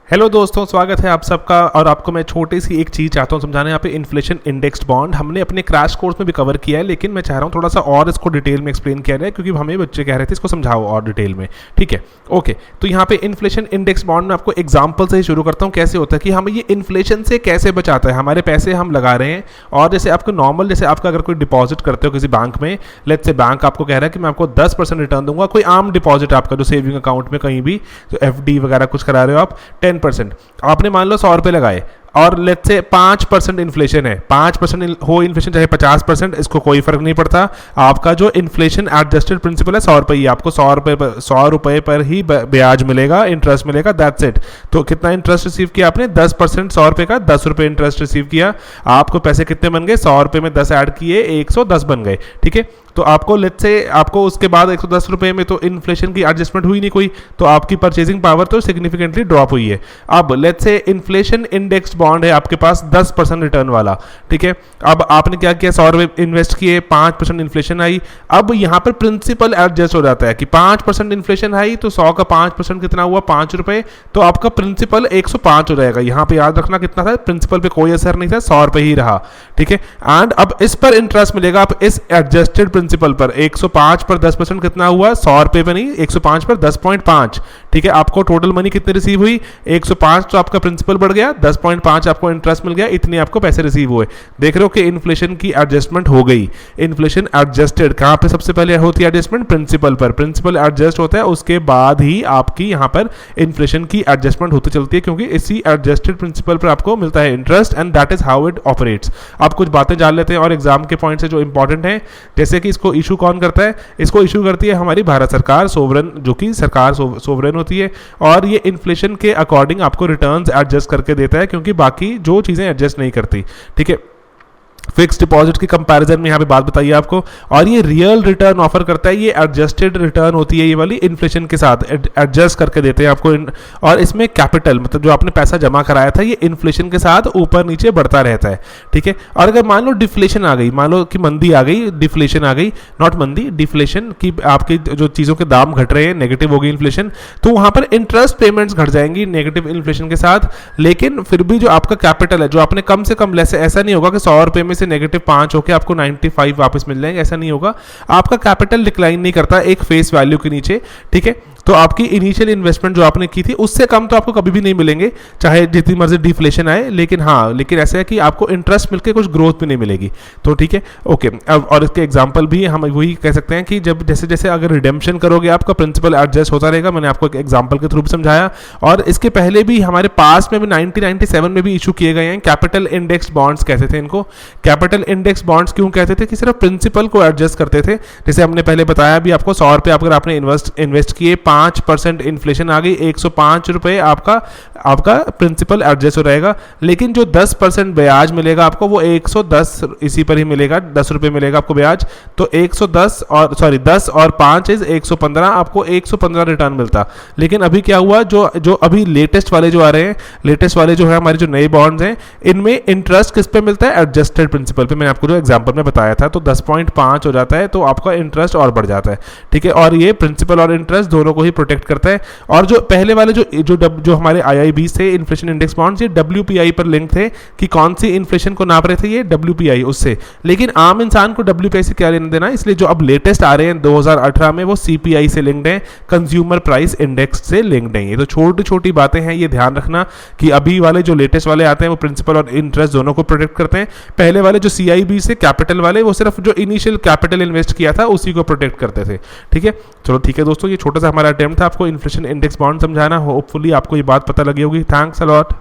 Hello दोस्तों, स्वागत है आप सबका। और आपको मैं छोटी सी एक चीज़ चाहता हूँ समझाना। यहाँ पे इन्फ्लेशन इंडेक्स्ड बॉन्ड हमने अपने क्रैश कोर्स में भी कवर किया है, लेकिन मैं चाह रहा हूँ थोड़ा सा और इसको डिटेल में एक्सप्लेन किया जाए, क्योंकि हमें बच्चे कह रहे थे इसको समझाओ और डिटेल में। ठीक है, ओके। तो यहाँ पे इन्फ्लेशन इंडेक्स बॉन्ड में आपको एग्जाम्पल से ही शुरू करता हूँ। कैसे होता है कि हमें ये इन्फ्लेशन से कैसे बचाता है। हमारे पैसे हम लगा रहे हैं और जैसे आपको नॉर्मल, जैसे आपका अगर कोई डिपॉजिट करते हो किसी बैंक में, लेट्स से बैंक आपको कह रहा है कि मैं आपको 10% रिटर्न दूंगा। कोई आम डिपॉजिट आपका जो सेविंग अकाउंट में कहीं भी जो FD वगैरह कुछ करा रहे हो आप, 10%। आपने मान लो 100 रुपये लगाए और लेट्स से 5% इन्फ्लेशन है। 5% हो इन्फ्लेशन चाहे 50%, इसको कोई फर्क नहीं पड़ता। आपका जो इन्फ्लेशन एडजस्टेड प्रिंसिपल है 100 रुपये ही, आपको 100 रुपये पर ही ब्याज मिलेगा, इंटरेस्ट मिलेगा, दैट्स इट। तो कितना इंटरेस्ट रिसीव किया आपने? 10%, 100 रुपये का 10 रुपये इंटरेस्ट रिसीव किया। आपको पैसे कितने बन गए? 100 रुपये में 10 ऐड किए, 110 बन गए। ठीक है, तो आपको लेट्स से आपको उसके बाद 110 रुपये में तो इन्फ्लेशन की एडजस्टमेंट हुई नहीं कोई, तो आपकी परचेजिंग पावर तो सिग्निफिकेंटली ड्रॉप हुई है। अब let's say inflation indexed bond है आपके पास 10% रिटर्न वाला। ठीक है, अब आपने क्या किया? 100 रुपये इन्वेस्ट किए, 5% इन्फ्लेशन आई। अब यहाँ पर प्रिंसिपल एडजस्ट हो जाता है कि 5% इन्फ्लेशन आई तो 100 का 5% कितना हुआ? 5 रुपये। तो आपका प्रिंसिपल 105 हो जाएगा। यहाँ पे याद रखना कितना था? प्रिंसिपल पे कोई असर नहीं था, 100 रुपये ही रहा। ठीक है, एंड अब इस पर इंटरेस्ट मिलेगा। आप इस एडजस्टेड प्रिंसिपल पर 105 पर 10% कितना हुआ? 100 रुपये पे नहीं, 105 पर 10.5। ठीक है, आपको टोटल मनी कितनी रिसीव हुई? 105। तो आपका प्रिंसिपल बढ़ गया, 10.5 आपको इंटरेस्ट मिल गया, इतने आपको पैसे रिसीव हुए। देख रहे हो कि इन्फ्लेशन की एडजस्टमेंट हो गई। इन्फ्लेशन एडजस्टेड कहां पे सबसे पहले होती है एडजस्टमेंट? प्रिंसिपल पर। प्रिंसिपल एडजस्ट होता है, उसके बाद ही आपकी यहां पर इन्फ्लेशन की एडजस्टमेंट होती चलती है, क्योंकि इसी एडजस्टेड प्रिंसिपल पर आपको मिलता है interest, and that is how it operates. आप कुछ बातें जान लेते हैं और एग्जाम के पॉइंट से जो इंपॉर्टेंट है, जैसे कि इसको इशू कौन करता है? इसको इशू करती है हमारी भारत सरकार, सोवरेन, जो कि सरकार सोवरेन होती है, और ये इन्फ्लेशन के अकॉर्डिंग आपको रिटर्न्स एडजस्ट करके देता है, क्योंकि बाकी जो चीजें एडजस्ट नहीं करती। ठीक है, फिक्स डिपॉजिट की कंपैरिजन में यहाँ पे बात बताइए आपको, और ये रियल रिटर्न ऑफर करता है। ये एडजस्टेड रिटर्न होती है ये वाली, इन्फ्लेशन के साथ एडजस्ट करके देते हैं आपको। और इसमें कैपिटल, मतलब जो आपने पैसा जमा कराया था, ये इन्फ्लेशन के साथ ऊपर नीचे बढ़ता रहता है। ठीक है, और अगर मान लो डिफ्लेशन आ गई, मान लो कि मंदी आ गई, डिफ्लेशन आ गई, नॉट मंदी, डिफ्लेशन की, आपकी जो चीज़ों के दाम घट रहे हैं, नेगेटिव हो गई इन्फ्लेशन, तो वहाँ पर इंटरेस्ट पेमेंट्स घट जाएंगी नेगेटिव इन्फ्लेशन के साथ। लेकिन फिर भी जो आपका कैपिटल है, जो आपने कम से कम, ऐसा नहीं होगा कि 100 रुपये में से -5 होकर आपको 95 वापस मिल जाएंगे, ऐसा नहीं होगा। आपका कैपिटल डिक्लाइन नहीं करता एक फेस वैल्यू के नीचे। ठीक है, तो आपकी इनिशियल इन्वेस्टमेंट जो आपने की थी उससे कम तो आपको कभी भी नहीं मिलेंगे, चाहे जितनी मर्जी डिफ्लेशन आए। लेकिन हाँ, लेकिन ऐसा है कि आपको इंटरेस्ट मिलकर कुछ ग्रोथ भी नहीं मिलेगी। तो ठीक है, ओके। अब और इसके एग्जांपल भी हम वही कह सकते हैं कि जब जैसे जैसे अगर रिडेम्पशन करोगे आपका प्रिंसिपल एडजस्ट होता रहेगा। मैंने आपको एक एग्जांपल के थ्रू भी समझाया, और इसके पहले भी हमारे पास में भी 1997 में भी इशू किए गए हैं कैपिटल इंडेक्स बॉन्ड्स कहते थे इनको। कैपिटल इंडेक्स बॉन्ड्स क्यों कहते थे? कि सिर्फ प्रिंसिपल को एडजस्ट करते थे। जैसे हमने पहले बताया भी आपको, 100 रुपये अगर आपने इन्वेस्ट किए, 5% इन्फ्लेशन आ गई, 105 रुपये आपका प्रिंसिपल एडजस्ट हो रहेगा। लेकिन जो 10% ब्याज मिलेगा आपको, वो 110 इसी पर ही मिलेगा, 10 रुपये मिलेगा आपको ब्याज। तो 110 और 10 और 5 इज 115, आपको 115 रिटर्न मिलता। लेकिन अभी क्या हुआ, जो अभी लेटेस्ट वाले जो आ रहे हैं, लेटेस्ट वाले जो है हमारे जो नए बॉन्ड्स हैं, इनमें इंटरेस्ट किस पे मिलता है? एडजस्टेड प्रिंसिपल पे। मैंने आपको जो एग्जांपल में बताया था, तो 10.5 हो जाता है, तो आपका इंटरेस्ट और बढ़ जाता है। ठीक है, और ये प्रिंसिपल और इंटरेस्ट दोनों को ही प्रोटेक्ट करता है। और जो पहले वाले जो हमारे IIB से इन्फ्लेशन इंडेक्स बॉन्ड्स, ये WPI पर लिंक थे कि कौन सी इन्फ्लेशन को नाप रहे थे, ये WPI उससे। लेकिन आम इंसान को WPI से क्या लेना देना, इसलिए जो अब लेटेस्ट आ रहे हैं 2018 में, वो CPI से लिंक्ड है, कंज्यूमर प्राइस इंडेक्स से लिंक्ड है। ये तो छोटी छोटी बातें हैं, ये ध्यान रखना कि अभी वाले जो लेटेस्ट वाले आते हैं वो प्रिंसिपल और इंटरेस्ट दोनों को प्रोटेक्ट करते हैं। पहले वाले जो CIB से कैपिटल वाले, वो सिर्फ जो इनिशियल कैपिटल इन्वेस्ट किया था उसी को प्रोटेक्ट करते थे। ठीक है, चलो ठीक है दोस्तों, ये छोटा सा हमारा अटेम्प्ट था आपको इन्फ्लेशन इंडेक्स बॉन्ड समझाना। होपफुली आपको ये बात पता लगी होगी। Thanks a lot.